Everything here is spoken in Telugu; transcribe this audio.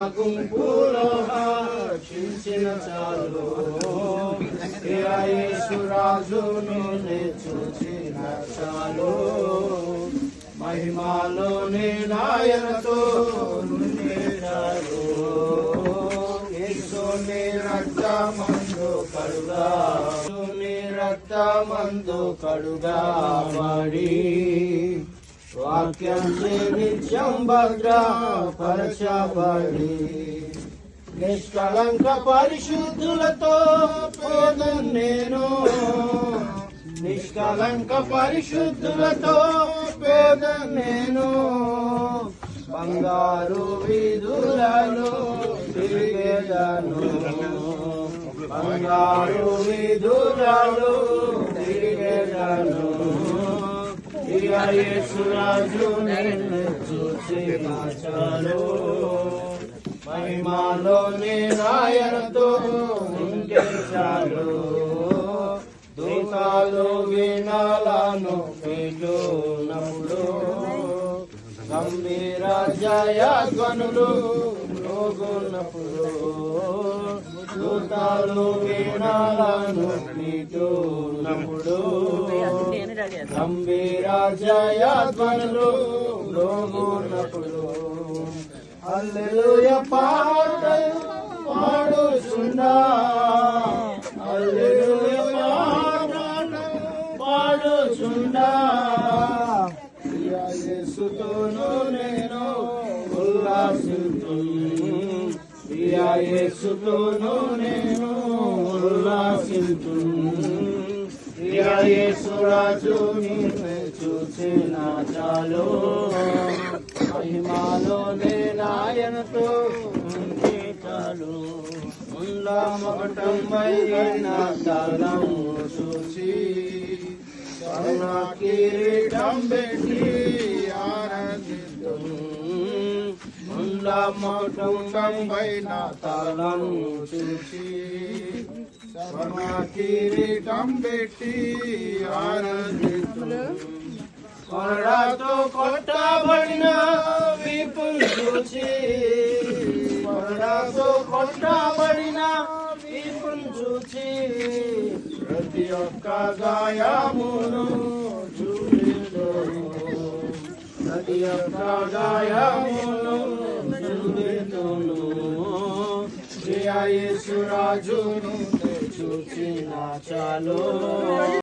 గుంపులో చించిన చాలు యేసురాజును చూచిన చాలు మహిమాలోని నాయనతో చాలు యేసుని రక్తమందు కడుగా రక్తమందు కడుగా వాడి వాక్యం నిత్యం భద్రపరచబడి నిష్కలంక పరిశుద్ధులతో పోదను నేను నిష్కలంక పరిశుద్ధులతో పోదను నేను బంగారు వీధులలో తిరిగేదను బంగారు వీధులలో తిరిగేదను యేసురాజు నిన్ను చూసిన చాలు మహిమాలోని నాయనతో ఉంటే చాలు దూతాలు వినాలను పెట్టినప్పుడు గంభీర జయధ్వనులు మోగున్నప్పుడు దూతాలు వినాలను పెట్టినప్పుడు గంభీర జయధ్వనులు మోగున్నప్పుడు హల్లెలూయా పాడుచున్నా హల్లెలూయా పాడుచున్నా యేసుతోను నేను ఉల్లాసింతున్నా యేసుతోను నేను ఉల్లాసింతున్నా యేసురాజు నిన్ను చూసిన చాలు మహిమాలోనే నాయనతో ఉంటే చాలు ముందా మకటంపై నా తలం చూసి స్వర్ణ కిరీటం పెట్టి ఆనందిద్దాం ముందా మకటంపై నా తలం చూసి స్వర్ణ కిరీటం పెట్టి ఆనందిద్దాం కొరడాతో కొట్టబడిన వీపును చూసి కొరడాతో కొట్టబడిన వీపును చూసి ప్రతి ఒక్క గాయమును చూపెదను ప్రతి ఒక్క గాయమును చూపెదను యేసురాజును చూసిన చాలు